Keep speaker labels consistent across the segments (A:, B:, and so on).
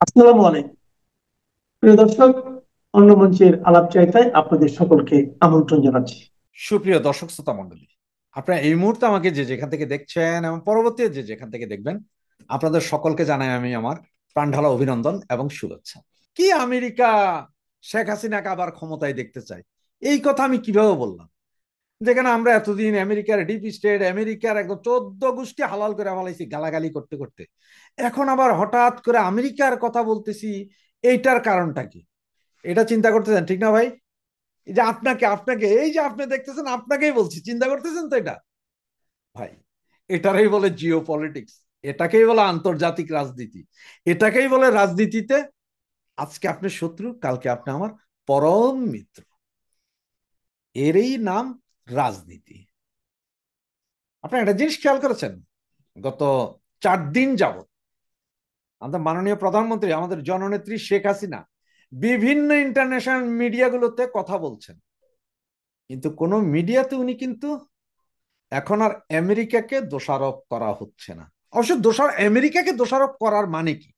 A: আসসালামু আলাইকুম প্রিয় দর্শক। অন্য মঞ্চের আলাপ চাইতায় আপনাদের সকলকে আমন্ত্রণ জানাচ্ছি।
B: সুপ্রিয় দর্শক শ্রোতা মণ্ডলী, আপনারা এই মুহূর্তে আমাকে যে যেখান থেকে দেখছেন এবং পরবর্তী যে যেখান থেকে দেখবেন, আপনাদের সকলকে জানাই আমি আমার প্রাণঢালা অভিনন্দন এবং শুভেচ্ছা। কি আমেরিকা শেখ হাসিনাকে আবার ক্ষমতায় দেখতে চাই, এই কথা আমি কিভাবে বললাম? যেখানে আমরা এতদিন আমেরিকার ডিপ স্টেট, আমেরিকার একদম 14 গোষ্ঠী হালাল করে ফেলাইছি গালাগালি করতে করতে, এখন আবার হঠাৎ করে আমেরিকার কথা বলতেছি। এইটার কারণটা কি? এটা চিন্তা করতেছেন, ঠিক না ভাই? এই যে আপনাকে আপনাকে এই যে আপনি দেখতেছেন, আপনাকেই বলছি, চিন্তা করতেছেন তো এটা? ভাই, এটারই বলে জিও পলিটিক্স, এটাকেই বলে আন্তর্জাতিক রাজনীতি, এটাকেই বলে রাজনীতিতে আজকে আপনি শত্রু, কালকে আপনি আমার পরম মিত্র। এরই নাম রাজনীতি। আপনি একটা জিনিস খেয়াল করেছেন? গত 4 দিন যাবত আমাদের মাননীয় প্রধানমন্ত্রী, আমাদের জননেত্রী শেখ হাসিনা বিভিন্ন ইন্টারন্যাশনাল মিডিয়াগুলোতে কথা বলছেন, কিন্তু কোন মিডিয়াতে উনি কিন্তু এখন আর আমেরিকাকে দোষারোপ করা হচ্ছে না। অবশ্য আমেরিকাকে দোষারোপ করার মানে কি,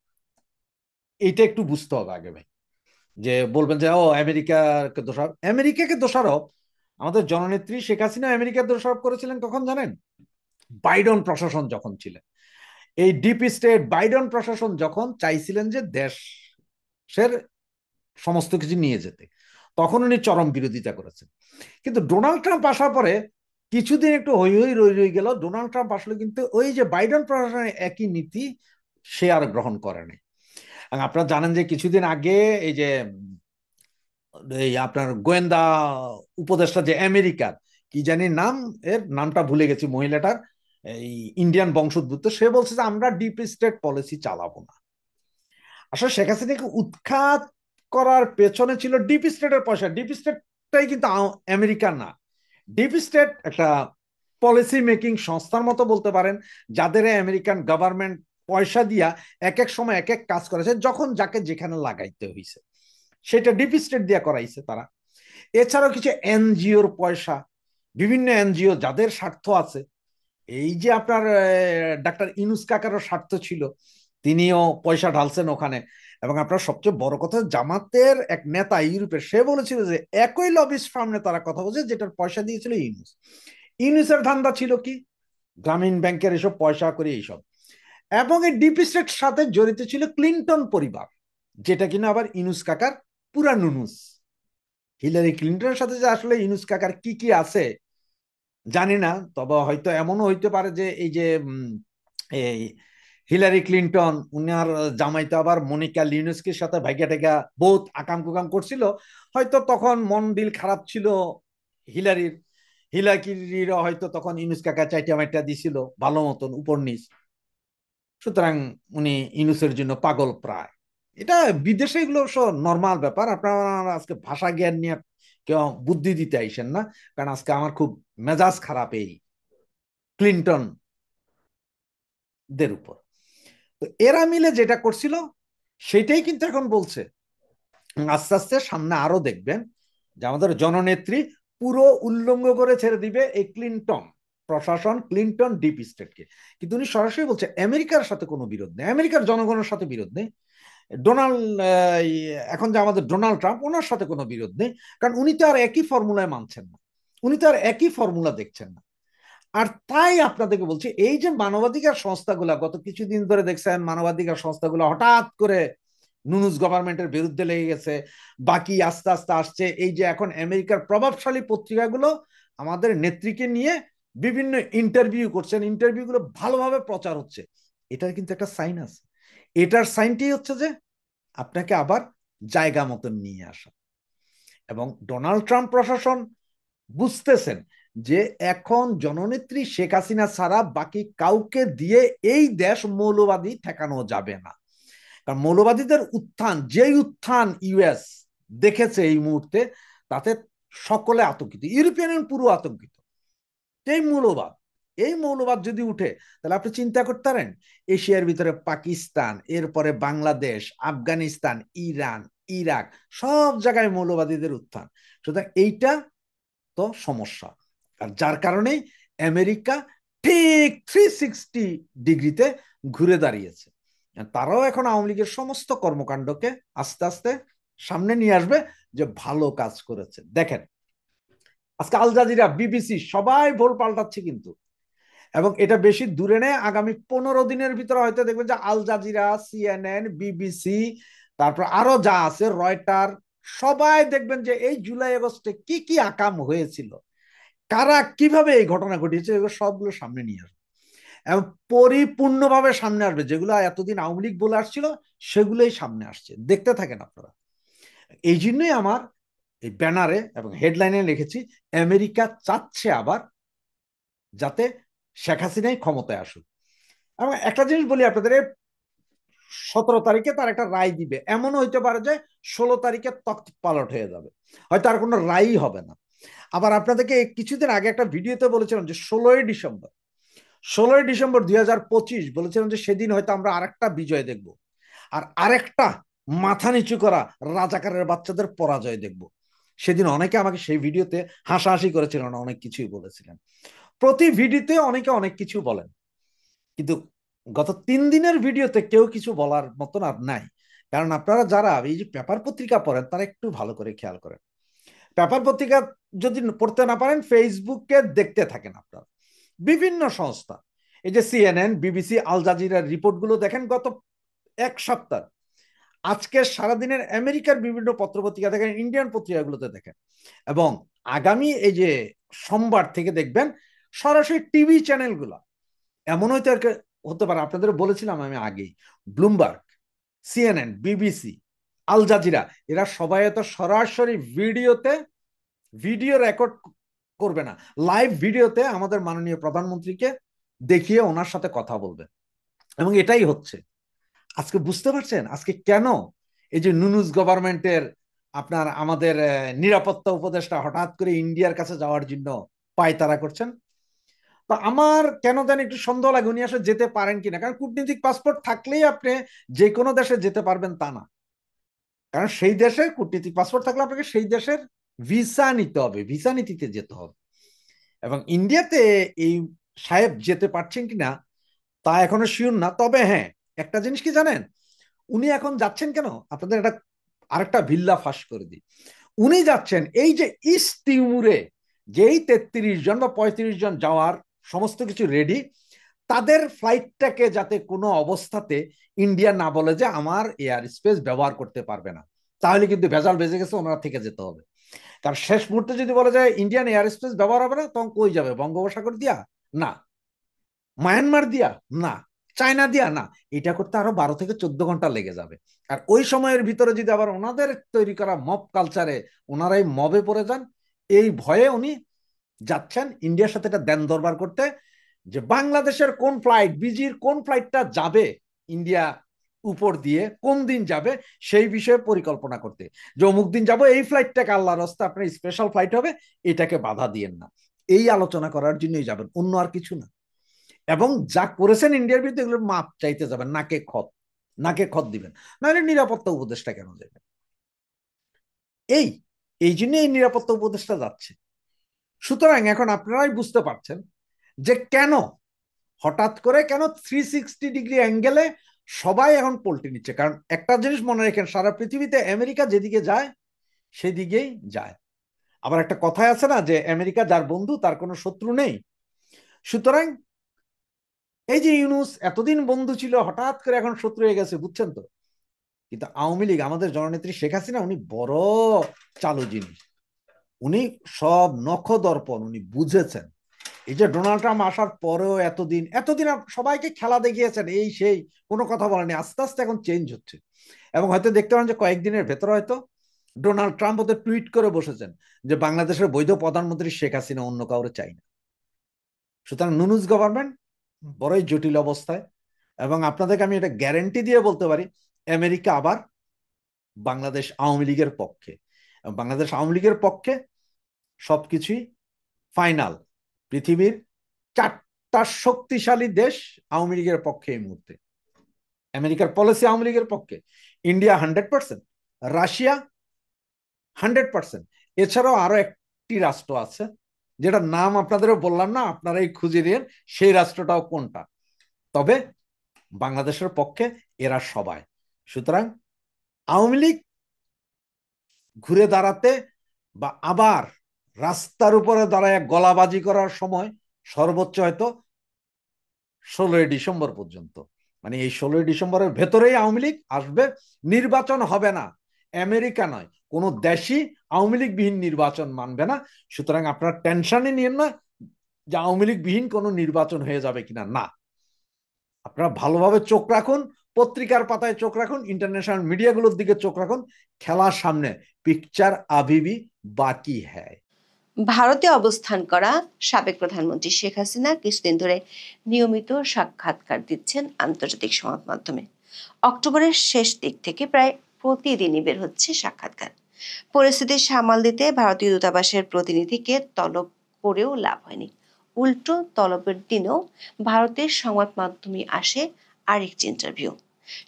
B: এটা একটু বুঝতে হবে আগে ভাই। যে বলবেন যে ও আমেরিকাকে দোষারোপ, আমেরিকাকে দোষারোপ আমাদের জননেত্রী শেখ হাসিনা আমেরিকার দোষারোপ করেছিলেন কখন জানেন? বাইডন প্রশাসন যখন ছিলেন, এই ডিপ স্টেট বাইডন প্রশাসন যখন চাইছিলেন যে দেশের সমস্ত কিছু নিয়ে যেতে, তখন উনি চরম বিরোধিতা করেছেন। কিন্তু ডোনাল্ড ট্রাম্প আসার পরে কিছুদিন একটু হই হই রই রই গেল। ডোনাল্ড ট্রাম্প আসলে কিন্তু ওই যে বাইডেন প্রশাসনের একই নীতি সে আর গ্রহণ করেনি। আপনারা জানেন যে কিছুদিন আগে এই যে এই আপনার গোয়েন্দা উপদেষ্টা যে আমেরিকার, কি জানি নাম, এর নামটা ভুলে গেছি মহিলাটার, এই ইন্ডিয়ান বংশোদ্ভূত, সে বলছে যে আমরা ডিপ স্টেট পলিসি চালাবো না। আসলে শেখ হাসিনাকে উৎখাত করার পেছনে ছিল ডিপ স্টেটের পয়সা। ডিপ স্টেটটাই কিন্তু আমেরিকার না। ডিপ স্টেট একটা পলিসি মেকিং সংস্থার মতো বলতে পারেন, যাদের আমেরিকান গভর্নমেন্ট পয়সা দিয়া এক এক সময় এক এক কাজ করেছে, যখন যাকে যেখানে লাগাইতে হয়েছে সেটা ডিপ স্টেট দিয়া করাইছে তারা। এছাড়াও কিছু এনজিওর পয়সা, বিভিন্ন এনজিও যাদের স্বার্থ আছে, এই যে আপনার ডাক্তার ইনুস কাকারও স্বার্থ ছিল, তিনিও পয়সা ঢালছেন ওখানে। এবং আপনার সবচেয়ে বড় কথা, জামাতের এক নেতা ইউরোপের, সে বলেছিল যে একই লবিস্ট ফার্মে তারা কথা বলছে যেটার পয়সা দিয়েছিল ইউনুস। ইউনুসের ধান্দা ছিল কি? গ্রামীণ ব্যাংকের এসব পয়সা করে এইসব। এবং এই ডিপ স্টেট সাথে জড়িত ছিল ক্লিন্টন পরিবার, যেটা কিনা আবার ইনুস কাকার পুরা নুনুস। হিলারি ক্লিন্টনের সাথে যে আসলে ইনুস কাকার কি কি আছে জানি না, তবে হয়তো এমনও হইতে পারে যে এই যে এই হিলারি ক্লিন্টন উনার জামাইতো আবার মনিকা লিউনেস্কির সাথে ভাইগা টেগা বহুত আকাম কুকাম করছিল, হয়তো তখন মন দিল খারাপ ছিল হিলারির। হিলারির হয়তো তখন ইনুস কাকা চাইটা মাইটা দিছিল ভালো মতন উপর নিচ, সুতরাং উনি ইনুসের জন্য পাগল প্রায়। এটা বিদেশে এগুলো নর্মাল ব্যাপার। আপনারা আজকে ভাষা জ্ঞান নিয়ে কেউ বুদ্ধি দিতে আইসেন না, কারণ আজকে আমার খুব মেজাজ খারাপ এই ক্লিন্টন দের উপর। তো এরা মিলে যেটা করছিল সেটাই কিন্তু এখন বলছে। আস্তে আস্তে সামনে আরো দেখবেন যে আমাদের জননেত্রী পুরো উল্লঙ্ঘ করে ছেড়ে দিবে এই ক্লিন্টন প্রশাসন, ক্লিন্টন ডিপ স্টেটকে। কিন্তু উনি সরাসরি বলছে আমেরিকার সাথে কোনো বিরোধ নেই, আমেরিকার জনগণের সাথে বিরোধ নেই। ডোনাল্ড এখন যে আমাদের ডোনাল্ড ট্রাম্প, ওনার সাথে কোনো বিরোধ নেই, কারণ উনি তো আর একই ফর্মুলায় মানছেন না, উনি তো আর একই ফর্মুলা দেখছেন না। আর তাই আপনাদেরকে বলছি, এই যে মানবাধিকার সংস্থাগুলা গত কিছুদিন ধরে দেখছেন, মানবাধিকার সংস্থাগুলো হঠাৎ করে নুনুস গভর্নমেন্টের বিরুদ্ধে লেগে গেছে, বাকি আস্তে আস্তে আসছে। এই যে এখন আমেরিকার প্রভাবশালী পত্রিকাগুলো আমাদের নেত্রীকে নিয়ে বিভিন্ন ইন্টারভিউ করছেন, ইন্টারভিউ গুলো ভালোভাবে প্রচার হচ্ছে, এটার কিন্তু একটা সাইন আছে। এটার সাইনটি হচ্ছে যে আপনাকে আবার জায়গা মতন নিয়ে আসা। এবং ডোনাল্ড ট্রাম্প প্রশাসন বুঝতেছেন যে এখন জননেত্রী শেখ হাসিনা ছাড়া বাকি কাউকে দিয়ে এই দেশ মৌলবাদী ঠেকানো যাবে না। কারণ মৌলবাদীদের উত্থান, যেই উত্থান ইউএস দেখেছে এই মুহূর্তে, তাতে সকলে আতঙ্কিত, ইউরোপিয়ান ইউনিয়ন পুরো আতঙ্কিত। এই মৌলবাদ, এই মৌলবাদ যদি উঠে, তাহলে আপনি চিন্তা করতে পারেন এশিয়ার ভিতরে পাকিস্তান, এরপরে বাংলাদেশ, আফগানিস্তান, ইরান, ইরাক, সব জায়গায় মৌলবাদীদের উত্থান। সুতরাং এইটা তো সমস্যা। আর যার কারণে আমেরিকা ঠিক 360 ডিগ্রিতে ঘুরে দাঁড়িয়েছে। তারাও এখন আওয়ামী লীগের সমস্ত কর্মকাণ্ডকে আস্তে আস্তে সামনে নিয়ে আসবে যে ভালো কাজ করেছে। দেখেন আজকে আল জাজিরা, বিবিসি সবাই ভোল পাল্টাচ্ছে কিন্তু, এবং এটা বেশি দূরে নেই, আগামী 15 দিনের ভিতরে হয়তো দেখবেন যে আল জাজিরা, সিএনএন, বিবিসি, তারপর আরো যা আছে রয়টার, সবাই দেখবেন যে এই জুলাই আগস্টে কি কি আকাম হয়েছিল, কারা কিভাবে এই ঘটনা ঘটিয়েছে, এগুলো সবগুলো সামনে নিয়ে আসবে এবং পরিপূর্ণভাবে সামনে আসবে। যেগুলো এতদিন আওয়ামী লীগ বলে আসছিল সেগুলোই সামনে আসছে, দেখতে থাকেন আপনারা। এই জন্যই আমার এই ব্যানারে এবং হেডলাইনে লিখেছি আমেরিকা চাচ্ছে আবার যাতে শেখ হাসিনাই ক্ষমতায় আসুক। এবং একটা জিনিস বলি আপনাদের, 17 তারিখে তার একটা রায় দিবে, এমনও হইতে পারে যে 16 তারিখে তখ্ত পালট হয়ে যাবে, হয়তো আর কোনো রায়ই হবে না। আবার আপনাদেরকে কিছুদিন আগে একটা ভিডিওতে বলেছিলাম যে 16ই ডিসেম্বর 2025 বলেছিলাম যে সেদিন হয়তো আমরা আরেকটা বিজয় দেখব, আর আরেকটা মাথা নিচু করা রাজাকারের বাচ্চাদের পরাজয় দেখব। সেদিন অনেকে আমাকে সেই ভিডিওতে হাসাহাসি করেছিলেন, অনেক কিছুই বলেছিলেন। প্রতি ভিডিওতে অনেকে অনেক কিছু বলেন, কিন্তু গত 3 দিনের ভিডিওতে কেউ কিছু বলার মতন আর নাই। কারণ আপনারা যারা এই যে পেপার পত্রিকা পড়েন তারা একটু ভালো করে খেয়াল করেন, পেপার পত্রিকা যদি পড়তে না পারেন ফেসবুকে দেখতে থাকেন আপনারা বিভিন্ন সংস্থা, এই যে সিএনএন, বিবিসি, আল জাজিরার রিপোর্টগুলো দেখেন গত 1 সপ্তাহ। আজকে সারাদিনের আমেরিকার বিভিন্ন পত্রপত্রিকা দেখেন, ইন্ডিয়ান পত্রিকাগুলোতে দেখেন, এবং আগামী এই যে সোমবার থেকে দেখবেন সরাসরি টিভি চ্যানেলগুলো। এমন হয়তো হতে পারে, আপনাদের বলেছিলাম আমি আগেই, Bloomberg, CNN, BBC, Al Jazeera, এরা সবাই তো সরাসরি ভিডিও রেকর্ড করবে না, লাইভ ভিডিওতে আমাদের মাননীয় প্রধানমন্ত্রীকে দেখিয়ে ওনার সাথে কথা বলবে। এবং এটাই হচ্ছে আজকে, বুঝতে পারছেন আজকে কেন এই যে নুনুস গভর্নমেন্টের আপনার আমাদের নিরাপত্তা উপদেষ্টা হঠাৎ করে ইন্ডিয়ার কাছে যাওয়ার জন্য পায়তারা করছেন। তো আমার কেন জানি একটু সন্দেহ লাগে উনি আসলে যেতে পারেন কিনা, কারণ কূটনীতিক পাসপোর্ট থাকলেই আপনি যে কোনো দেশে যেতে পারবেন তা না। কারণ সেই দেশের কূটনীতিক পাসপোর্ট থাকলে আপনাকে সেই দেশের ভিসা নিতে হবে, ভিসা নীতিতে যেতে হবে। এবং ইন্ডিয়াতে এই সাহেব যেতে পারছেন কিনা তা এখনো শিওর না। তবে হ্যাঁ, একটা জিনিস কি জানেন, উনি এখন যাচ্ছেন কেন, আপনাদের একটা আরেকটা ভিল্লা ফাঁস করে দিই। উনি যাচ্ছেন এই যে ইস্ট তিমুরে যেই 33 জন বা 35 জন যাওয়ার সমস্ত কিছু রেডি, তাদের ফ্লাইটটাকে যাতে কোনো অবস্থাতে ইন্ডিয়া না বলে যে আমার এয়ার স্পেস ব্যবহার করতে পারবে না, তাহলে কিন্তু ভেজাল বেজে গেছে, ওনারা থেকে যেতে হবে। কারণ শেষ মুহূর্তে যদি বলা যায় ইন্ডিয়ান এয়ার স্পেস ব্যবহার হবে না, তখন কই যাবে, বঙ্গোপসাগর দিয়া না, মায়ানমার দিয়া না, চায়না দিয়া না, এটা করতে আরো 12 থেকে 14 ঘন্টা লেগে যাবে। আর ওই সময়ের ভিতরে যদি আবার ওনাদের তৈরি করা মব কালচারে ওনারাই মবে পড়ে যান, এই ভয়ে উনি যাচ্ছেন ইন্ডিয়ার সাথে একটা দেন দরবার করতে, যে বাংলাদেশের কোন ফ্লাইট, বিজির কোন ফ্লাইটটা যাবে ইন্ডিয়া উপর দিয়ে, কোন দিন যাবে সেই বিষয়ে পরিকল্পনা করতে, যে অমুক দিন যাবো, এই ফ্লাইটটাকে আল্লাহর রাস্তায় আপনার স্পেশাল ফ্লাইট হবে, এটাকে বাধা দিয়েন না, এই আলোচনা করার জন্যই যাবেন, অন্য আর কিছু না। এবং যা করেছেন ইন্ডিয়ার বিরুদ্ধে এগুলো মাপ চাইতে যাবেন, নাকে খত দিবেন, নাহলে নিরাপত্তা উপদেষ্টা কেন যাবেন? এই এই জন্য এই নিরাপত্তা উপদেষ্টা যাচ্ছে। সুতরাং এখন আপনারাই বুঝতে পারছেন যে কেন হঠাৎ করে, কেন 360 ডিগ্রি অ্যাঙ্গেলে সবাই এখন পল্টি নিচ্ছে। কারণ একটা জিনিস মনে রাখেন, সারা পৃথিবীতে আমেরিকা যেদিকে যায় সেদিকেই যায়। আবার একটা কথাই আছে না যে আমেরিকা যার বন্ধু তার কোনো শত্রু নেই। সুতরাং এই যে ইউনূস এতদিন বন্ধু ছিল, হঠাৎ করে এখন শত্রু হয়ে গেছে, বুঝছেন তো? কিন্তু আওয়ামী লীগ, আমাদের জননেত্রী শেখ হাসিনা, উনি বড় চালু জিনিস, উনি সব নখ দর্পণ উনি বুঝেছেন। এই যে ডোনাল্ড ট্রাম্প আসার পরেও এতদিন এতদিন সবাইকে খেলা দেখিয়েছেন, এই সেই, কোনো কথা বলেনি, আস্তে আস্তে এখন চেঞ্জ হচ্ছে। এবং হয়তো দেখতে পারেন যে কয়েকদিনের ভেতরে হয়তো ডোনাল্ড ট্রাম্প ওদের টুইট করে বসেছেন যে বাংলাদেশের বৈধ প্রধানমন্ত্রী শেখ হাসিনা, অন্য কাউরে চাই না। সুতরাং নুনুস গভর্নমেন্ট বড়ই জটিল অবস্থায়। এবং আপনাদেরকে আমি এটা গ্যারেন্টি দিয়ে বলতে পারি, আমেরিকা আবার বাংলাদেশ আওয়ামী লীগের পক্ষে, বাংলাদেশ আওয়ামী লীগের পক্ষে সবকিছুই ফাইনাল। পৃথিবীর 4টা শক্তিশালী দেশ আওয়ামী লীগের পক্ষে এই মুহূর্তে, আমেরিকার পলিসি আওয়ামী লীগের পক্ষে, ইন্ডিয়া 100%, রাশিয়া 100%, এছাড়াও আরো একটি রাষ্ট্র আছে যেটার নাম আপনাদেরও বললাম না, আপনারাই খুঁজে নিন সেই রাষ্ট্রটাও কোনটা। তবে বাংলাদেশের পক্ষে এরা সবাই। সুতরাং আওয়ামী লীগ ঘুরে দাঁড়াতে বা আবার রাস্তার উপরে দাঁড়ায় গলাবাজি করার সময় সর্বোচ্চ হয়তো 16ই ডিসেম্বর পর্যন্ত, মানে এই 16ই ডিসেম্বরের ভেতরেই আওয়ামী লীগ আসবে, নির্বাচন হবে না। আমেরিকা নয়, কোনো দেশই আওয়ামী লীগ বিহীন নির্বাচন মানবে না। সুতরাং আপনারা টেনশনই নিয়েন না যে আওয়ামী লীগ বিহীন কোনো নির্বাচন হয়ে যাবে কিনা, না। আপনারা ভালোভাবে চোখ রাখুন, পত্রিকার পাতায় চোখ রাখুন, ইন্টারন্যাশনাল মিডিয়াগুলোর দিকে চোখ রাখুন। খেলার সামনে, পিকচার আবিবি বাকি হ্যায়।
C: ভারতে অবস্থান করা সাবেক প্রধানমন্ত্রী শেখ হাসিনা কিছুদিন ধরে নিয়মিত সাক্ষাৎকার দিচ্ছেন আন্তর্জাতিক সংবাদ মাধ্যমে। অক্টোবরের শেষ দিক থেকে প্রায় প্রতিদিনই বের হচ্ছে সাক্ষাৎকার। পরিস্থিতি সামাল দিতে ভারতীয় দূতাবাসের প্রতিনিধিকে তলব করেও লাভ হয়নি। উল্টো তলবের দিনেও ভারতের সংবাদ মাধ্যমে আসে আরেকটি ইন্টারভিউ।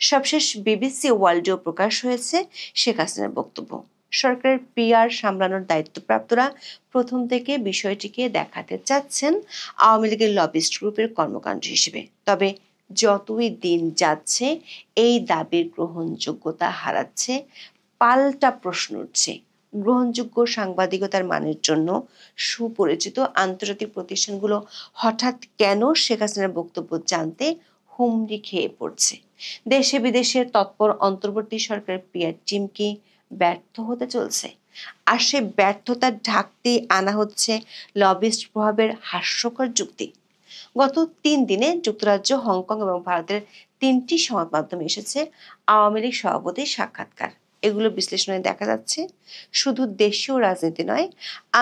C: সবশেষ বিবিসি ওয়ার্ল্ডেও প্রকাশ হয়েছে শেখ হাসিনার বক্তব্য। সরকারের পিআর সামলানোর দায়িত্বপ্রাপ্তরা প্রথম থেকে বিষয়টিকে দেখাতে চাচ্ছেন আওয়ামী লীগের লবিস্ট গ্রুপের কর্মকাণ্ড হিসেবে। তবে যতই দিন যাচ্ছে এই দাবির গ্রহণযোগ্যতা হারাচ্ছে। পাল্টা প্রশ্ন উঠছে, গ্রহণযোগ্য সাংবাদিকতার মানের জন্য সুপরিচিত আন্তর্জাতিক প্রতিষ্ঠানগুলো হঠাৎ কেন শেখ হাসিনার বক্তব্য জানতে হুমড়ি খেয়ে পড়ছে? দেশে বিদেশে তৎপর অন্তর্বর্তী সরকারের পিআর টিম কি ব্যর্থ হতে চলছে? আর সে ব্যর্থতা ঢাকতেই আনা হচ্ছে লবিস্ট প্রভাবের হাস্যকর যুক্তি। গত 3 দিনে যুক্তরাজ্য, হংকং এবং ভারতের 3টি সংবাদ মাধ্যমে এসেছে আওয়ামী লীগ সভাপতির সাক্ষাৎকার। এগুলো বিশ্লেষণে দেখা যাচ্ছে শুধু দেশীয় রাজনীতি নয়,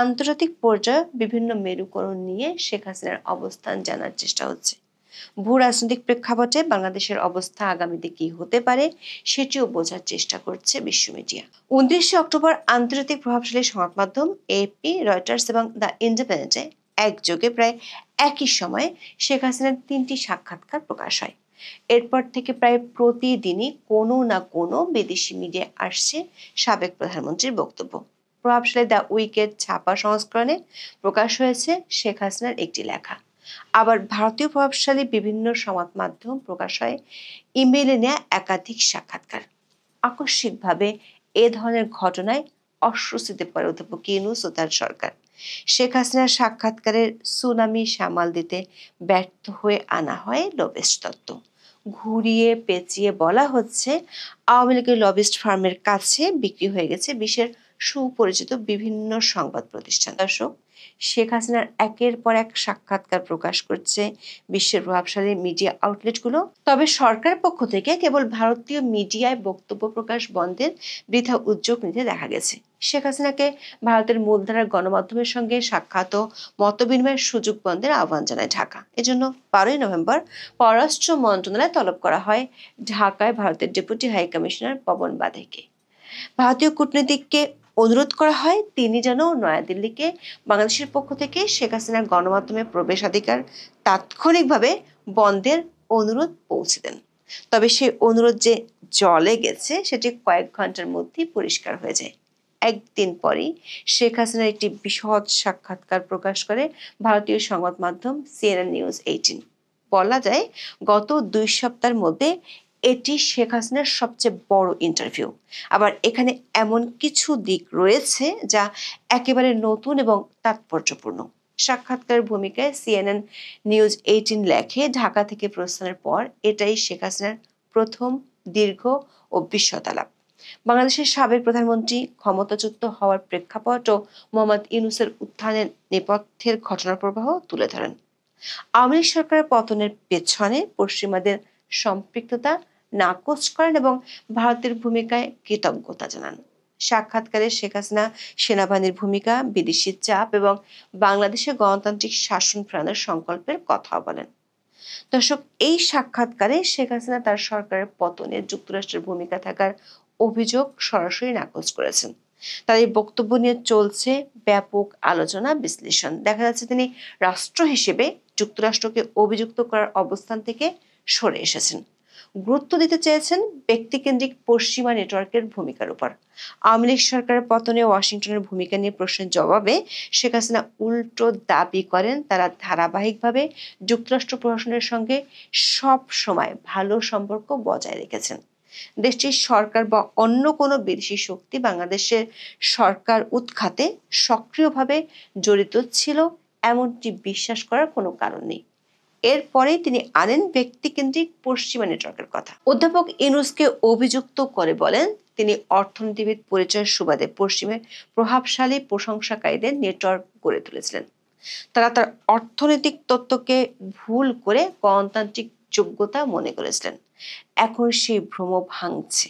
C: আন্তর্জাতিক পর্যায়ে বিভিন্ন মেরুকরণ নিয়ে শেখ হাসিনার অবস্থান জানার চেষ্টা হচ্ছে। ভূ রাজনৈতিক প্রেক্ষাপটে বাংলাদেশের অবস্থা আগামীতে কি হতে পারে সেটিও বোঝার চেষ্টা করছে বিশ্ব মিডিয়া। 29 অক্টোবর আন্তর্জাতিক প্রভাবশালী সংবাদ মাধ্যম এপি, রয়টার্স এবং দ্য ইন্ডিপেন্ডেন্টে একযোগে প্রায় একই সময়ে শেখ হাসিনার 3টি সাক্ষাৎকার প্রকাশ হয়। এরপর থেকে প্রায় প্রতিদিনই কোনো না কোনো বিদেশি মিডিয়া আসছে সাবেক প্রধানমন্ত্রীর বক্তব্য। প্রভাবশালী দ্য উইকেট ছাপা সংস্করণে প্রকাশ হয়েছে শেখ হাসিনার একটি লেখা। আবার ভারতীয় প্রভাবশালী বিভিন্ন সংবাদ মাধ্যম প্রকাশ হয় ইমেইলে নেওয়া একাধিক সাক্ষাৎকার। আকস্মিকভাবে এ ধরনের ঘটনায় অস্বস্তিতে পড়ে অধ্যাপক ইউনূস ও তার সরকার। শেখ হাসিনার সাক্ষাৎকারের সুনামি সামাল দিতে ব্যর্থ হয়ে আনা হয় লবিস্ট তত্ত্ব। ঘুরিয়ে পেঁচিয়ে বলা হচ্ছে আওয়ামী লীগের লবিস্ট ফার্মের কাছে বিক্রি হয়ে গেছে বিশ্বের সুপরিচিত বিভিন্ন সংবাদ প্রতিষ্ঠান। দর্শক, শেখ হাসিনার একের পর এক সাক্ষাৎকার প্রকাশ করছে বিশ্বের প্রভাবশালী মিডিয়া আউটলেটগুলো। তবে সরকারের পক্ষ থেকে কেবল ভারতীয় মিডিয়ায় বক্তব্য প্রকাশ বন্ধের বৃথা উদ্যোগ নিতে দেখা গেছে। শেখ হাসিনাকে ভারতের মূলধারার গণমাধ্যমের সঙ্গে সাক্ষাৎ ও মতবিনিময়ের সুযোগ বন্ধের আহ্বান জানায় ঢাকা। এজন্য 12ই নভেম্বর পররাষ্ট্র মন্ত্রণালয়ে তলব করা হয় ঢাকায় ভারতের ডেপুটি হাই কমিশনার পবন বাধেকে। ভারতীয় কূটনীতিককে অনুরোধ করা হয় তিনি যেন নয়াদিল্লিকে বাংলাদেশের পক্ষ থেকে শেখ হাসিনার গণমাধ্যমে প্রবেশাধিকার তাৎক্ষণিকভাবে বন্ধের অনুরোধ পৌঁছে দেন। তবে সেই অনুরোধ যে জলে গেছে সেটি কয়েক ঘন্টার মধ্যেই পরিষ্কার হয়ে যায়। একদিন পরই শেখ হাসিনার একটি বিশদ সাক্ষাৎকার প্রকাশ করে ভারতীয় সংবাদ মাধ্যম CNN নিউজ 18। বলা যায় গত 2 সপ্তাহের মধ্যে এটি শেখ হাসিনার সবচেয়ে বড় ইন্টারভিউ। আবার এখানে এমন কিছু দিক রয়েছে যা একেবারে নতুন এবং তাৎপর্যপূর্ণ। সাক্ষাৎকারের ভূমিকায় CNN নিউজ 18 লেখে, ঢাকা থেকে প্রস্থানের পর এটাই শেখ হাসিনার প্রথম দীর্ঘ ও বিশদ আলাপ। বাংলাদেশের সাবেক প্রধানমন্ত্রী ক্ষমতাচ্যুত হওয়ার প্রেক্ষাপট ও মোহাম্মদ ইউনূসের উত্থানের নেপথ্যের ঘটনার প্রবাহ তুলে ধরেন। আওয়ামী লীগ সরকারের পতনের পেছনে পশ্চিমাদের সম্পৃক্ততা নাকচ করেন এবং ভারতের ভূমিকায় কৃতজ্ঞতা জানান। সাক্ষাৎকারে শেখ হাসিনা সেনাবাহিনীর ভূমিকা, বিদেশি চাপ এবং বাংলাদেশে গণতান্ত্রিক শাসন ফেরানোর সংকল্পের কথা বলেন। দর্শক, এই সাক্ষাৎকারে শেখ হাসিনা তার সরকারের পতনে যুক্তরাষ্ট্রের ভূমিকা থাকার অভিযোগ সরাসরি নাকচ করেছেন। তার এই বক্তব্য নিয়ে চলছে ব্যাপক আলোচনা বিশ্লেষণ। দেখা যাচ্ছে তিনি রাষ্ট্র হিসেবে যুক্তরাষ্ট্রকে অভিযুক্ত করার অবস্থান থেকে সরে এসেছেন। গুরুত্ব দিতে চেয়েছেন ব্যক্তিকেন্দ্রিক পশ্চিমা নেটওয়ার্কের ভূমিকার উপর। আওয়ামী লীগ সরকারের পতনে ওয়াশিংটনের ভূমিকা নিয়ে প্রশ্নের জবাবে শেখ হাসিনা উল্টো দাবি করেন তারা ধারাবাহিকভাবে যুক্তরাষ্ট্র প্রশাসনের সঙ্গে সব সময় ভালো সম্পর্ক বজায় রেখেছেন। দেশটির সরকার বা অন্য কোনো বিদেশি শক্তি বাংলাদেশের সরকার উৎখাতে সক্রিয়ভাবে জড়িত ছিল এমনটি বিশ্বাস করার কোনো কারণ নেই। এরপরেই তিনি আনেন ব্যক্তিকেন্দ্রিক পশ্চিমা নেটওয়ার্কের কথা। অধ্যাপক ইউনূসকে অভিযুক্ত করে বলেন তিনি অর্থনীতিবিদ পরিচয়ের সুবাদে পশ্চিমের প্রভাবশালী প্রশংসাকারীদের নেটওয়ার্ক গড়ে তুলেছিলেন। তারা তার অর্থনৈতিক তত্ত্বকে ভুল করে গণতান্ত্রিক যোগ্যতা মনে করেছিলেন। এখন সেই ভ্রম ভাঙছে।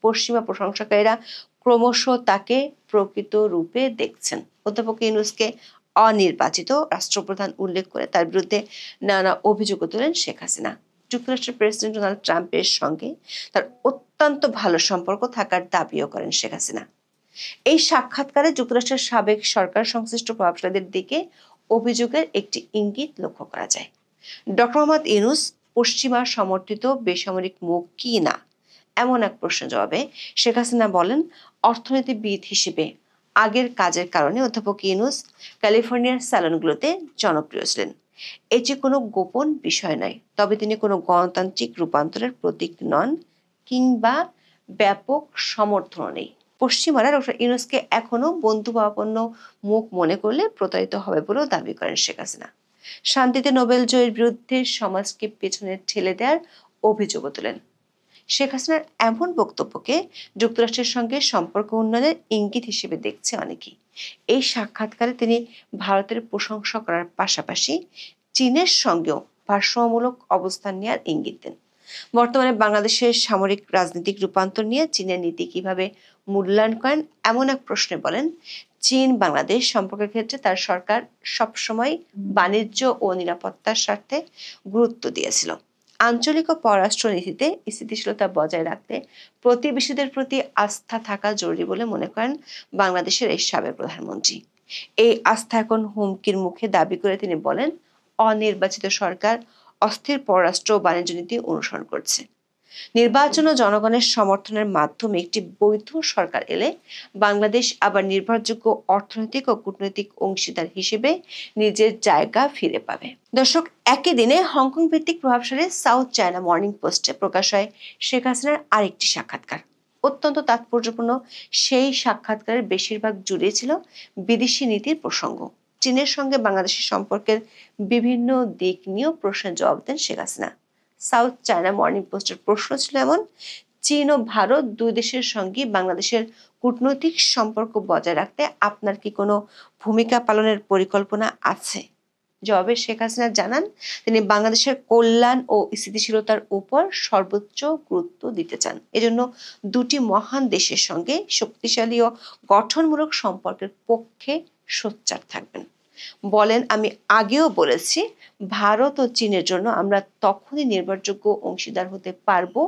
C: পশ্চিমা প্রশংসাকারীরা ক্রমশ তাকে প্রকৃত রূপে দেখছেন। অধ্যাপক ইউনূসকে অনির্বাচিত রাষ্ট্রপ্রধান উল্লেখ করে তার বিরুদ্ধে নানা অভিযোগ তোলেন শেখ হাসিনা। যুক্তরাষ্ট্রের প্রেসিডেন্ট ডোনাল্ড ট্রাম্পের সঙ্গে তার অত্যন্ত ভালো সম্পর্ক থাকার দাবিও করেন শেখ হাসিনা। এই সাক্ষাৎকারে যুক্তরাষ্ট্রের সাবেক সরকার সংশ্লিষ্ট প্রভাবশালীদের দিকে অভিযোগের একটি ইঙ্গিত লক্ষ্য করা যায়। ডক্টর মোহাম্মদ ইউনূস পশ্চিমা সমর্থিত বেসামরিক মুখ কি না এমন এক প্রশ্নের জবাবে শেখ হাসিনা বলেন, অর্থনীতিবিদ হিসেবে আগের কাজের কারণে অধ্যাপক ইউনূস ক্যালিফোর্নিয়ার স্যালনগুলোতে জনপ্রিয় ছিলেন। এটি কোনো গোপন বিষয় নয়। তবে তিনি কোনো গণতান্ত্রিক রূপান্তরের প্রতীক নন কিংবা ব্যাপক সমর্থন নেই। পশ্চিমারা ডক্টর ইউনূসকে এখনো বন্ধুভাবাপন্ন মুখ মনে করলে প্রতারিত হবে বলেও দাবি করেন শেখ হাসিনা। শান্তিতে নোবেল জয়ের বিরুদ্ধে সমাজকে পেছনে ঠেলে দেওয়ার অভিযোগও তোলেন। শেখ হাসিনার এমন বক্তব্যকে যুক্তরাষ্ট্রের সঙ্গে সম্পর্ক উন্নয়নের ইঙ্গিত হিসেবে দেখছে অনেকেই। এই সাক্ষাৎকারে তিনি ভারতের প্রশংসা করার পাশাপাশি চীনের সঙ্গেও ভারসাম্যমূলক অবস্থান নেওয়ার ইঙ্গিত দেন। বর্তমানে বাংলাদেশের সামরিক রাজনৈতিক রূপান্তর নিয়ে চীনের নীতি কিভাবে মূল্যায়ন করেন এমন এক প্রশ্নে বলেন, চীন বাংলাদেশ সম্পর্কের ক্ষেত্রে তার সরকার সবসময় বাণিজ্য ও নিরাপত্তার স্বার্থে গুরুত্ব দিয়েছিল। আঞ্চলিক ও পররাষ্ট্র নীতিতে স্থিতিশীলতা বজায় রাখতে প্রতিবেশীদের প্রতি আস্থা থাকা জরুরি বলে মনে করেন বাংলাদেশের এই সাবেক প্রধানমন্ত্রী। এই আস্থা এখন হুমকির মুখে দাবি করে তিনি বলেন, অনির্বাচিত সরকার অস্থির পররাষ্ট্র ও বাণিজ্য নীতি অনুসরণ করছে। নির্বাচন ও জনগণের সমর্থনের মাধ্যমে একটি বৈধ সরকার এলে বাংলাদেশ আবার নির্ভরযোগ্য অর্থনৈতিক ও কূটনৈতিক অংশীদার হিসেবে নিজের জায়গা ফিরে পাবে। দর্শক, একই দিনে হংকং ভিত্তিক প্রভাবশালী সাউথ চায়না মর্নিং পোস্টে প্রকাশ হয় শেখ হাসিনার আরেকটি সাক্ষাৎকার। অত্যন্ত তাৎপর্যপূর্ণ সেই সাক্ষাৎকারের বেশিরভাগ জুড়ে ছিল বিদেশি নীতির প্রসঙ্গ। চীনের সঙ্গে বাংলাদেশের সম্পর্কের বিভিন্ন দিক নিয়েও প্রশ্নের জবাব দেন Sheikh Hasina. South China Morning পোস্টের প্রশ্ন ছিল এমন, চীন ও ভারত দুই দেশের সঙ্গে বাংলাদেশের কূটনৈতিক সম্পর্ক বজায় রাখতে আপনার কি কোনো ভূমিকা পালনের পরিকল্পনা আছে? জবাবে শেখ হাসিনা জানান, তিনি বাংলাদেশের কল্যাণ ও স্থিতিশীলতার উপর সর্বোচ্চ গুরুত্ব দিতে চান। এজন্য দুটি মহান দেশের সঙ্গে শক্তিশালী ও গঠনমূলক সম্পর্কের পক্ষে সোচ্চার থাকবেন। বলেন, আমি আগেও বলেছি, ভারত ও চীনের জন্য আমরা তখনই নির্ভরযোগ্য অংশীদার হতে পারবো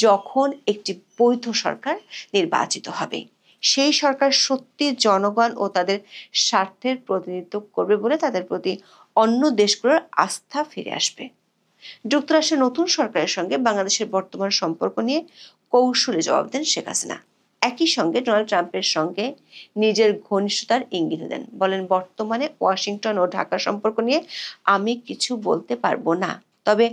C: যখন একটি বৈধ সরকার নির্বাচিত হবে। সেই সরকার সত্যি জনগণ ও তাদের স্বার্থের প্রতিনিধিত্ব করবে বলে তাদের প্রতি অন্য দেশগুলোর আস্থা ফিরে আসবে। যুক্তরাষ্ট্রের নতুন সরকারের সঙ্গে বাংলাদেশের বর্তমান সম্পর্ক নিয়ে কৌশলে জবাব দেন শেখ হাসিনা। একই সঙ্গে ডোনাল্ড ট্রাম্পের সঙ্গে নিজের ঘনিষ্ঠতার ইঙ্গিত দেন। বলেন, বর্তমানে ওয়াশিংটন ও ঢাকা সম্পর্ক নিয়ে আমি কিছু বলতে পারবো না, তবে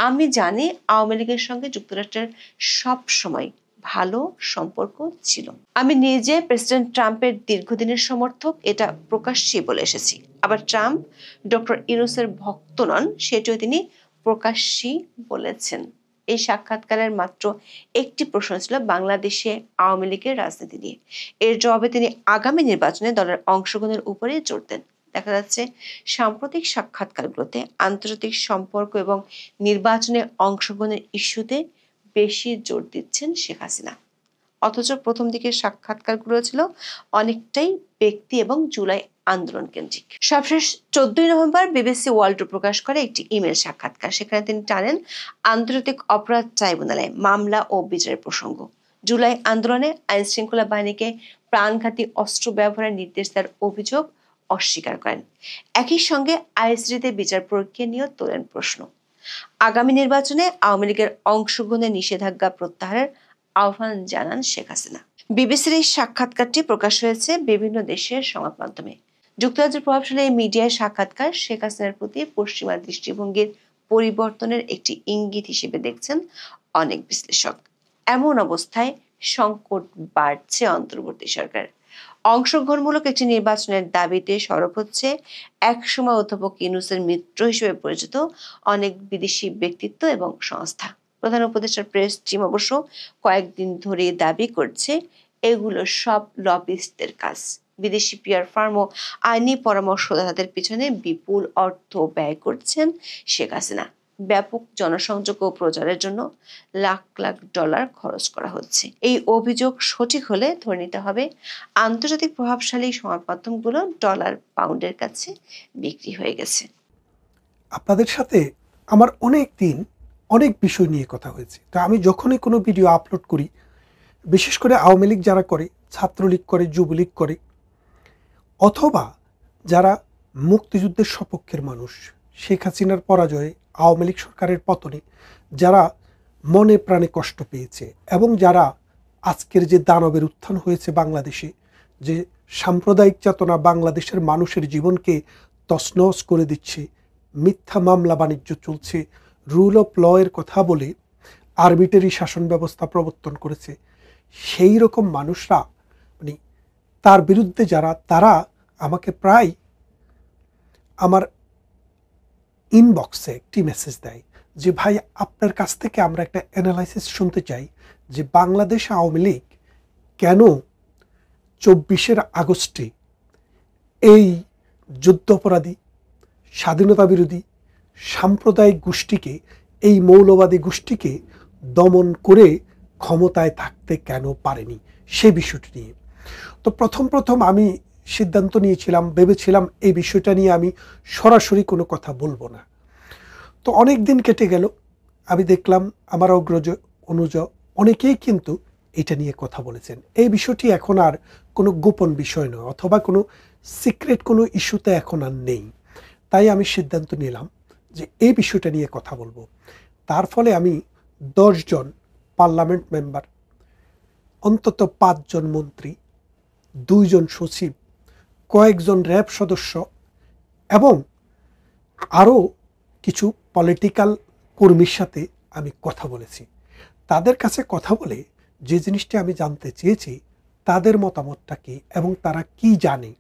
C: আমি জানি আওয়ামী লীগের সঙ্গে যুক্তরাষ্ট্রের সব সময় ভালো সম্পর্ক ছিল। আমি নিজে প্রেসিডেন্ট ট্রাম্পের দীর্ঘদিনের সমর্থক, এটা প্রকাশ্যে বলে এসেছি। আবার ট্রাম্প ডক্টর ইউনূসের ভক্ত নন, সেটিও তিনি প্রকাশ্যেই বলেছেন। এই সাক্ষাৎকারের মাত্র একটি প্রশ্ন ছিল বাংলাদেশে আওয়ামী লীগের রাজনীতি নিয়ে। এর জবাবে তিনি আগামী নির্বাচনে দলের অংশগ্রহণের উপরে জোর দেন। দেখা যাচ্ছে সাম্প্রতিক সাক্ষাৎকারগুলোতে আন্তর্জাতিক সম্পর্ক এবং নির্বাচনে অংশগ্রহণের ইস্যুতে বেশি জোর দিচ্ছেন শেখ হাসিনা। অথচ প্রথম দিকের সাক্ষাৎকারগুলো ছিল অনেকটাই ব্যক্তি এবং জুলাই আন্দোলন কেন্দ্রিক। সবশেষ 14 নভেম্বর বিবিসি ওয়ার্ল্ড প্রকাশ করে একটি ইমেল সাক্ষাৎকার। সেখানে তিনি টানেন আন্তর্জাতিক অপরাধ ট্রাইব্যুনালে মামলা ও বিচারের প্রসঙ্গ। জুলাই আন্দোলনে আইন শৃঙ্খলা বাহিনীকে প্রাণঘাতী অস্ত্র ব্যবহারের নির্দেশ দেওয়ার অভিযোগ অস্বীকার করেন। একই সঙ্গে আইএসডিতে বিচার প্রক্রিয়া নিয়েও তোলেন প্রশ্ন। আগামী নির্বাচনে আওয়ামী লীগের অংশগ্রহণে নিষেধাজ্ঞা প্রত্যাহারের আহ্বান জানান শেখ হাসিনা। বিবিসির এই সাক্ষাৎকারটি প্রকাশ হয়েছে বিভিন্ন দেশের সংবাদ মাধ্যমে। যুক্তরাজ্যের প্রভাবশালী এই মিডিয়ার সাক্ষাৎকার শেখ হাসিনার প্রতি পশ্চিমা দৃষ্টিভঙ্গির পরিবর্তনের একটি ইঙ্গিত হিসেবে দেখছেন অনেক বিশ্লেষক। এমন অবস্থায় সংকট বাড়ছে অন্তর্বর্তী সরকার। অংশগ্রহণমূলক একটি নির্বাচনের দাবিতে সরব হচ্ছে একসময় অধ্যাপক ইউনূসের মিত্র হিসেবে পরিচিত অনেক বিদেশি ব্যক্তিত্ব এবং সংস্থা। প্রধান উপদেষ্টার প্রেস টিম অবশ্য কয়েকদিন ধরে দাবি করছে এগুলো সব লবিস্টদের কাজ। বিদেশি পিআর ফার্ম ও আইনি পরামর্শদাতাদের পিছনে বিপুল অর্থ ব্যয় করছেন শেখ হাসিনা। ব্যাপক জনসংযোগ ও প্রচারের জন্য লাখ লাখ ডলার খরচ করা হচ্ছে। এই অভিযোগ সঠিক হলে ধরে নিতে হবে আন্তর্জাতিক প্রভাবশালী সংবাদ মাধ্যমগুলো ডলার পাউন্ডের কাছে বিক্রি হয়ে গেছে।
D: আপনাদের সাথে আমার অনেক বিষয় নিয়ে কথা হয়েছে। তো আমি যখনই কোনো ভিডিও আপলোড করি, বিশেষ করে আওয়ামী লীগ যারা করে, ছাত্রলীগ করে, যুবলীগ করে, অথবা যারা মুক্তিযুদ্ধের সপক্ষের মানুষ, শেখ হাসিনার পরাজয়ে, আওয়ামী লীগ সরকারের পতনে যারা মনে প্রাণে কষ্ট পেয়েছে এবং যারা আজকের যে দানবের উত্থান হয়েছে বাংলাদেশে, যে সাম্প্রদায়িক চেতনা বাংলাদেশের মানুষের জীবনকে তছনছ করে দিচ্ছে, মিথ্যা মামলা বাণিজ্য চলছে, রুল অফ ল এর কথা বলে আরবিটারি শাসন ব্যবস্থা প্রবর্তন করেছে, সেই রকম মানুষরা মানে তার বিরুদ্ধে যারা, তারা আমাকে প্রায় আমার ইনবক্সে একটি মেসেজ দেয় যে ভাই, আপনার কাছ থেকে আমরা একটা অ্যানালাইসিস শুনতে চাই যে বাংলাদেশ আওয়ামী লীগ কেন 24 আগস্টে এই যুদ্ধাপরাধী, স্বাধীনতা বিরোধী, সাম্প্রদায়িক গোষ্ঠীকে, এই মৌলবাদী গোষ্ঠীকে দমন করে ক্ষমতায় থাকতে কেন পারেনি, সে বিষয়টি নিয়ে। তো প্রথম আমি সিদ্ধান্ত নিয়েছিলাম, ভেবেছিলাম এই বিষয়টা নিয়ে আমি সরাসরি কোনো কথা বলবো না। তো অনেক দিন কেটে গেল, আমি দেখলাম আমার অগ্রজ অনুজ অনেকেই কিন্তু এটা নিয়ে কথা বলেছেন। এই বিষয়টি এখন আর কোনো গোপন বিষয় নয়, অথবা কোনো সিক্রেট কোনো ইস্যুতে এখন আর নেই। তাই আমি সিদ্ধান্ত নিলাম যে এই বিষয়টা নিয়ে কথা বলবো। তার ফলে আমি 10 জন পার্লামেন্ট মেম্বার, অন্তত 5 জন মন্ত্রী, 2 জন সচিব, কয়েকজন র্যাব সদস্য এবং আরও কিছু পলিটিক্যাল কর্মীর সাথে আমি কথা বলেছি। তাদের কাছে কথা বলে যে জিনিসটি আমি জানতে চেয়েছি, তাদের মতামতটা কী এবং তারা কি জানে,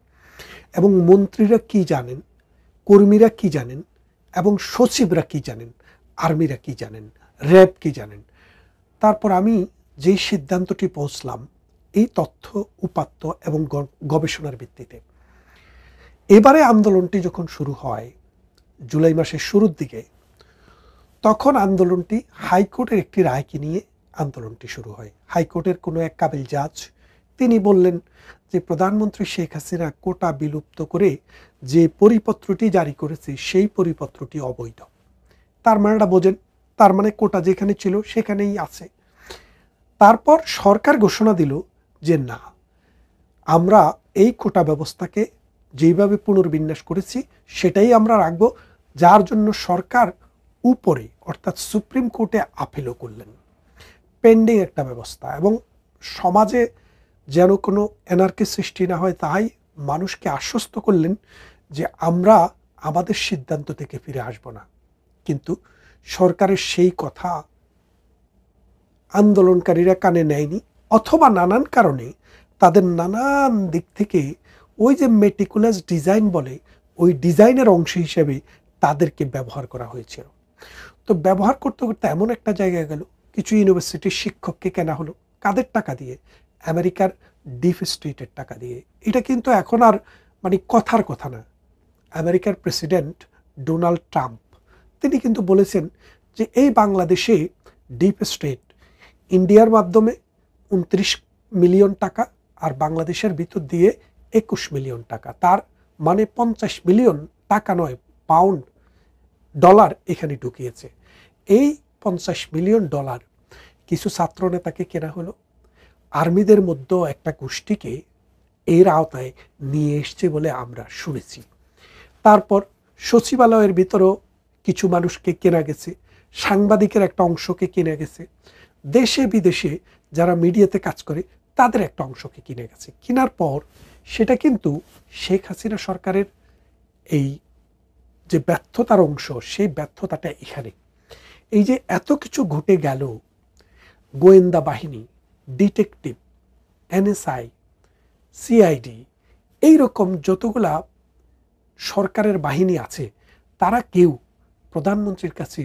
D: এবং মন্ত্রীরা কি জানেন, কর্মীরা কি জানেন, এবং সচিবরা কি জানেন, আর্মিরা কি জানেন, র্যাব কি জানেন। তারপর আমি যেই সিদ্ধান্তটি পৌঁছলাম, এই তথ্য উপাত্ত এবং গবেষণার ভিত্তিতে, এবারে আন্দোলনটি যখন শুরু হয় জুলাই মাসের শুরুর দিকে, তখন আন্দোলনটি হাইকোর্টের একটি রায়কে নিয়ে আন্দোলনটি শুরু হয়। হাইকোর্টের কোনো এক কাবিল জাজ তিনি বললেন যে প্রধানমন্ত্রী শেখ হাসিনা কোটা বিলুপ্ত করে যে পরিপত্রটি জারি করেছে, সেই পরিপত্রটি অবৈধ। তার মানেটা বোঝেন, তার মানে কোটা যেখানে ছিল সেখানেই আছে। তারপর সরকার ঘোষণা দিল যে না, আমরা এই কোটা ব্যবস্থাকে যেইভাবে পুনর্বিন্যাস করেছি সেটাই আমরা রাখব, যার জন্য সরকার উপরে অর্থাৎ সুপ্রিম কোর্টে আপিলও করলেন। পেন্ডিং একটা ব্যবস্থা, এবং সমাজে যেন কোনো এনার্কি সৃষ্টি না হয় তাই মানুষকে আশ্বস্ত করলেন যে আমরা আমাদের সিদ্ধান্ত থেকে ফিরে আসব না। কিন্তু সরকারের সেই কথা আন্দোলনকারীরা কানে নেয়নি, অথবা নানান কারণে তাদের নানান দিক থেকে ওই যে মেটিকুলাস ডিজাইন বলে, ওই ডিজাইনের অংশ হিসেবে তাদেরকে ব্যবহার করা হয়েছিল। তো ব্যবহার করতে করতে এমন একটা জায়গায় গেল, কিছু ইউনিভার্সিটির শিক্ষককে কেনা হলো। কাদের টাকা দিয়ে? আমেরিকার ডিপ স্টেটের টাকা দিয়ে। এটা কিন্তু এখন আর মানে কথার কথা না। আমেরিকার প্রেসিডেন্ট ডোনাল্ড ট্রাম্প তিনি কিন্তু বলেছেন যে এই বাংলাদেশে ডিপ স্টেট ইন্ডিয়ার মাধ্যমে 29 মিলিয়ন টাকা আর বাংলাদেশের ভিতর দিয়ে 21 মিলিয়ন টাকা, তার মানে 50 মিলিয়ন টাকা নয়, পাউন্ড, ডলার এখানে ঢুকিয়েছে। এই 50 মিলিয়ন ডলার কিছু ছাত্র নেতাকে কেনা হলো, আর্মিদের মধ্যেও একটা গোষ্ঠীকে এর আওতায় নিয়ে এসছে বলে আমরা শুনেছি। তারপর সচিবালয়ের ভিতরেও কিছু মানুষকে কেনা গেছে, সাংবাদিকের একটা অংশকে কেনা গেছে, দেশে বিদেশে যারা মিডিয়াতে কাজ করে তাদের একটা অংশকে কিনে গেছে। কেনার পর সেটা কিন্তু শেখ হাসিনা সরকারের এই যে ব্যর্থতার অংশ, সেই ব্যর্থতাটা এখানে। এই যে এত কিছু ঘটে গেল, গোয়েন্দা বাহিনী, ডিটেকটিভ, এনএসআই, সিআইডি, এইরকম যতগুলা সরকারের বাহিনী আছে, তারা কেউ প্রধানমন্ত্রীর কাছে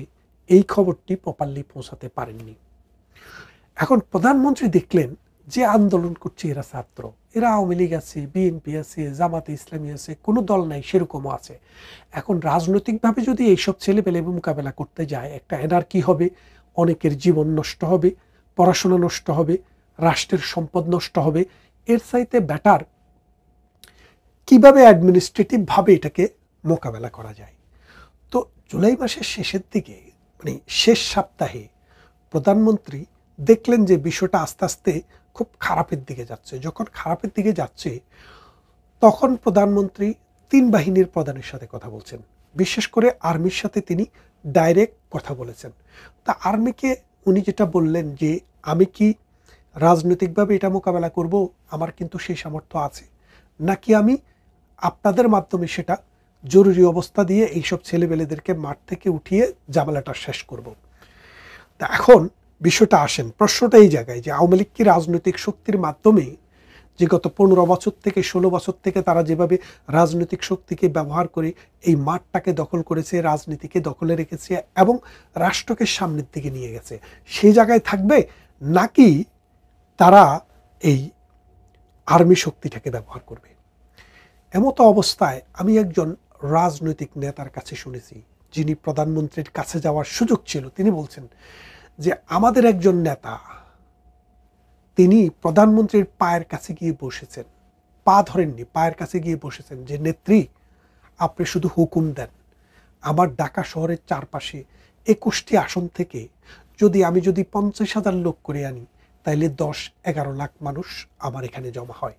D: এই খবরটি প্রপারলি পৌঁছাতে পারেননি। এখন প্রধানমন্ত্রী দেখলেন যে আন্দোলন করছে এরা ছাত্র, এরা আওয়ামী লীগ আছে, বিএনপি আছে, জামাতে ইসলামী আছে, কোনো দল নাই, সেরকমও আছে। এখন রাজনৈতিকভাবে যদি এইসব ছেলেপেলে মোকাবেলা করতে যায়, একটা এনার্কি হবে, অনেকের জীবন নষ্ট হবে, পড়াশোনা নষ্ট হবে, রাষ্ট্রের সম্পদ নষ্ট হবে। এর চাইতে বেটার কিভাবে অ্যাডমিনিস্ট্রেটিভ ভাবে এটাকে মোকাবেলা করা যায়। তো জুলাই মাসের শেষের দিকে, মানে শেষ সপ্তাহে, প্রধানমন্ত্রী দেখলেন যে বিষয়টা আস্তে আস্তে খুব খারাপের দিকে যাচ্ছে। যখন খারাপের দিকে যাচ্ছে, তখন প্রধানমন্ত্রী 3 বাহিনীর প্রধানের সাথে কথা বলছেন। বিশেষ করে আর্মির সাথে তিনি ডাইরেক্ট কথা বলেছেন। তা আর্মিকে উনি যেটা বললেন যে আমি কি রাজনৈতিকভাবে এটা মোকাবেলা করব, আমার কিন্তু সেই সামর্থ্য আছে, নাকি আমি আপনাদের মাধ্যমে সেটা জরুরি অবস্থা দিয়ে এইসব ছেলেবেলেদেরকে মাঠ থেকে উঠিয়ে ঝামেলাটা শেষ করব। তা এখন বিষয়টা আসেন, প্রশ্নটা এই জায়গায় যে আওয়ামী লীগ কি রাজনৈতিক শক্তির মাধ্যমে, যে গত 15 বছর থেকে 16 বছর থেকে তারা যেভাবে রাজনৈতিক শক্তিকে ব্যবহার করে এই মাঠটাকে দখল করেছে, রাজনীতিকে দখলে রেখেছে এবং রাষ্ট্রকে সামনের দিকে নিয়ে গেছে, সেই জায়গায় থাকবে, নাকি তারা এই আর্মি শক্তিটাকে ব্যবহার করবে? এমতো অবস্থায় আমি একজন রাজনৈতিক নেতার কাছে শুনেছি, যিনি প্রধানমন্ত্রীর কাছে যাওয়ার সুযোগ ছিল, তিনি বলছেন যে আমাদের একজন নেতা, তিনি প্রধানমন্ত্রীর পায়ের কাছে গিয়ে বসেছেন, পা ধরেননি, পায়ের কাছে গিয়ে বসেছেন যে নেত্রী, আপনি শুধু হুকুম দেন, আমার ঢাকা শহরের চারপাশে 21টি আসন থেকে আমি যদি 50,000 লোক করে আনি, তাইলে 10-11 লাখ মানুষ আমার এখানে জমা হয়।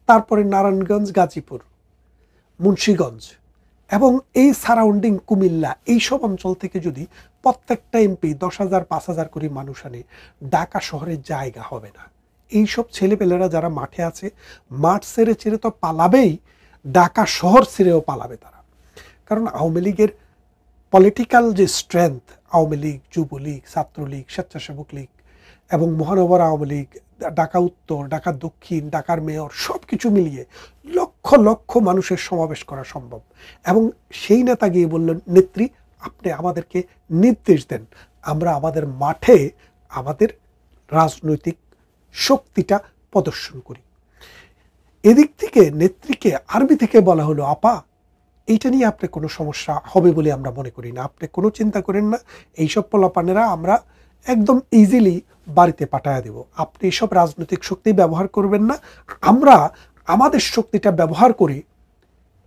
D: তারপরে নারায়ণগঞ্জ, গাজীপুর, মুন্সিগঞ্জ এবং এই সারাউন্ডিং কুমিল্লা, এইসব অঞ্চল থেকে যদি প্রত্যেকটা এমপি 10,000 5,000 করে মানুষ আনে, ঢাকা শহরের জায়গা হবে না। এইসব ছেলেপেলেরা যারা মাঠে আছে, মাঠ ছেড়ে ছেড়ে তো পালাবেই, ঢাকা শহর ছেড়েও পালাবে তারা। কারণ আওয়ামী লীগের পলিটিক্যাল যে স্ট্রেংথ, আওয়ামী লীগ, যুবলীগ, ছাত্রলীগ, স্বেচ্ছাসেবক লীগ এবং মহানগর আওয়ামী লীগ, ঢাকা উত্তর, ঢাকা দক্ষিণ, ঢাকার মেয়র, সব কিছু মিলিয়ে লক্ষ লক্ষ মানুষের সমাবেশ করা সম্ভব। এবং সেই নেতা গিয়ে বললেন, নেত্রী, আপনি আমাদেরকে নির্দেশ দেন, আমরা আমাদের মাঠে আমাদের রাজনৈতিক শক্তিটা প্রদর্শন করি। এদিক থেকে নেত্রীকে আর্মি থেকে বলা হলো, আপা, এইটা নিয়ে আপনি কোনো সমস্যা হবে বলে আমরা মনে করি না, আপনি কোনো চিন্তা করেন না, এইসব পোলাপানেরা আমরা একদম ইজিলি বাড়িতে পাঠায়া দেব, আপনি এসব রাজনৈতিক শক্তি ব্যবহার করবেন না, আমরা আমাদের শক্তিটা ব্যবহার করে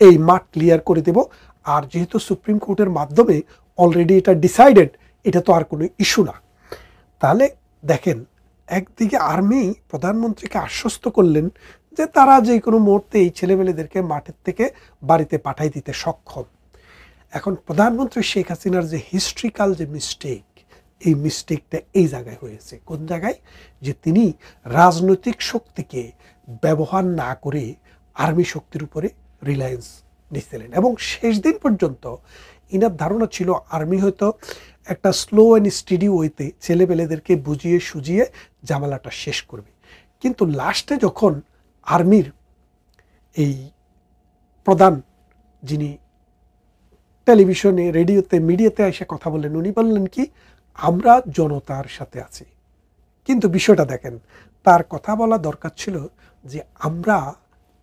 D: এই মাঠ ক্লিয়ার করে দেব। আর যেহেতু সুপ্রিম কোর্টের মাধ্যমে অলরেডি এটা ডিসাইডেড, এটা তো আর কোনো ইস্যু না। তাহলে দেখেন, একদিকে আর্মি প্রধানমন্ত্রীকে আশ্বস্ত করলেন যে তারা যে কোনো মুহূর্তে এই ছেলেমেয়েদেরকে মাঠের থেকে বাড়িতে পাঠাই দিতে সক্ষম। এখন প্রধানমন্ত্রী শেখ হাসিনার যে হিস্ট্রিক্যাল যে মিস্টেক, এই মিস্টেকটা এই জায়গায় হয়েছে। কোন জায়গায়? যে তিনি রাজনৈতিক শক্তিকে ব্যবহার না করে আর্মি শক্তির উপরে রিলায়েন্স নিচ্ছিলেন। এবং শেষ দিন পর্যন্ত ইনার ধারণা ছিল আর্মি হয়তো একটা স্লো অ্যান্ড স্টেডি ওয়েতে ছেলেপেলেদেরকে বুঝিয়ে সুজিয়ে ঝামেলাটা শেষ করবে। কিন্তু লাস্টে যখন আর্মির এই প্রধান, যিনি টেলিভিশনে, রেডিওতে, মিডিয়াতে এসে কথা বললেন, উনি বললেন কি, আমরা জনতার সাথে আছি। কিন্তু বিষয়টা দেখেন, তার কথা বলা দরকার ছিল যে আমরা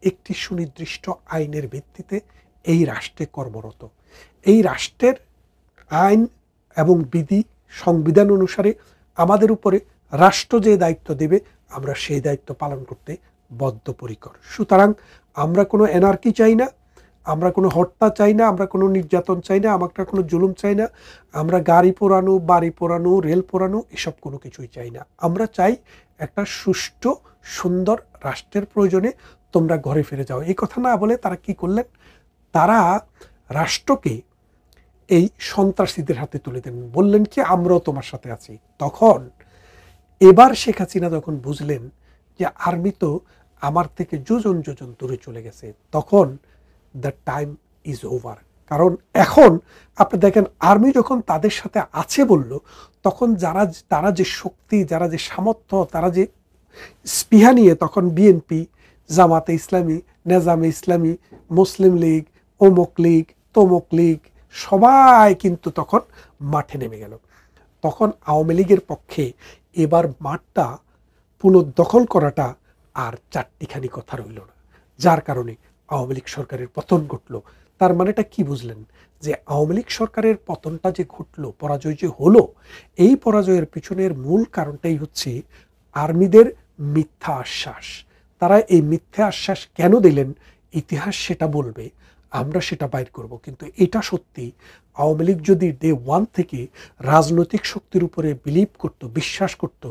D: একটি সুনির্দিষ্ট আইনের ভিত্তিতে এই রাষ্ট্রে কর্মরত, এই রাষ্ট্রের আইন এবং বিধি, সংবিধান অনুসারে আমাদের উপরে রাষ্ট্র যে দায়িত্ব দেবে, আমরা সেই দায়িত্ব পালন করতে বদ্ধপরিকর। সুতরাং আমরা কোনো এনার্কি চাই না, আমরা কোনো হত্যা চাই না, আমরা কোনো নির্যাতন চাই না, আমরা কোনো জুলুম চাই না, আমরা গাড়ি পোড়ানো, বাড়ি পোড়ানো, রেল পোড়ানো, এসব কোনো কিছুই চাই না। আমরা চাই একটা সুষ্ঠু সুন্দর রাষ্ট্রের প্রয়োজনে তোমরা ঘরে ফিরে যাও। এই কথা না বলে তারা কি করলেন, তারা রাষ্ট্রকে এই সন্ত্রাসীদের হাতে তুলে দেন, বললেন কি আমরাও তোমার সাথে আছি। তখন এবার শেখ হাসিনা যখন বুঝলেন যে আর্মি তো আমার থেকে যোজন যোজন দূরে চলে গেছে, তখন দ্য টাইম ইজ ওভার। কারণ এখন আপনি দেখেন আর্মি যখন তাদের সাথে আছে বলল, তখন তারা যে শক্তি, যারা যে সামর্থ্য, তারা যে স্পৃহা নিয়ে তখন বিএনপি, জামাতে ইসলামী, নেজামে ইসলামী, মুসলিম লীগ, অমুক লীগ, তমুক লীগ সবাই কিন্তু তখন মাঠে নেমে গেল। তখন আওয়ামী লীগের পক্ষে এবার মাঠটা পুনর্দখল করাটা আর চারটিখানি কথা রইল না, যার কারণে আওয়ামী লীগ সরকারের পতন ঘটল। তার মানেটা কি বুঝলেন? যে আওয়ামী লীগ সরকারের পতনটা যে ঘটলো, পরাজয় যে হলো, এই পরাজয়ের পিছনের মূল কারণটাই হচ্ছে আর্মিদের মিথ্যা আশ্বাস। তারা এই মিথ্যা আশ্বাস কেন দিলেন, ইতিহাস সেটা বলবে, আমরা সেটা বাইর করব। কিন্তু এটা সত্যি, আওয়ামী লীগ যদি ডে ওয়ান থেকে রাজনৈতিক শক্তির উপরে বিলিভ করত, বিশ্বাস করত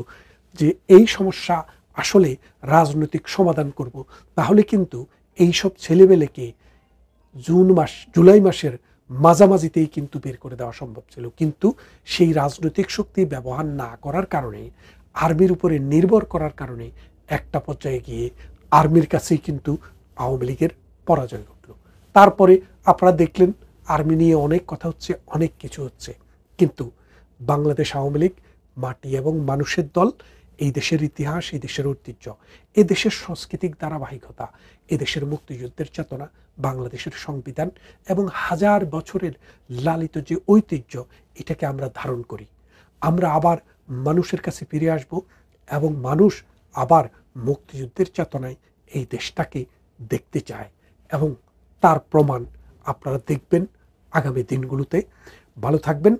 D: যে এই সমস্যা আসলে রাজনৈতিক সমাধান করব, তাহলে কিন্তু এইসব ছেলেবেলেকে জুলাই মাসের মাঝামাঝিতেই কিন্তু বের করে দেওয়া সম্ভব ছিল। কিন্তু সেই রাজনৈতিক শক্তি ব্যবহার না করার কারণে, আর্মির উপরে নির্ভর করার কারণে একটা পর্যায়ে গিয়ে আর্মির কাছেই কিন্তু আওয়ামী লীগের পরাজয় ঘটল। তারপরে আপনারা দেখলেন আর্মি নিয়ে অনেক কথা হচ্ছে, অনেক কিছু হচ্ছে, কিন্তু বাংলাদেশ আওয়ামী লীগ মাটি এবং মানুষের দল, এই দেশের ইতিহাস, এই দেশের ঐতিহ্য, এ দেশের সাংস্কৃতিক ধারাবাহিকতা, এ দেশের মুক্তিযুদ্ধের চেতনা, বাংলাদেশের সংবিধান এবং হাজার বছরের লালিত যে ঐতিহ্য, এটাকে আমরা ধারণ করি। আমরা আবার মানুষের কাছে ফিরে আসব এবং মানুষ আবার মুক্তিযুদ্ধের চেতনায় এই দেশটাকে দেখতে চায়, এবং তার প্রমাণ আপনারা দেখবেন আগামী দিনগুলোতে। ভালো থাকবেন।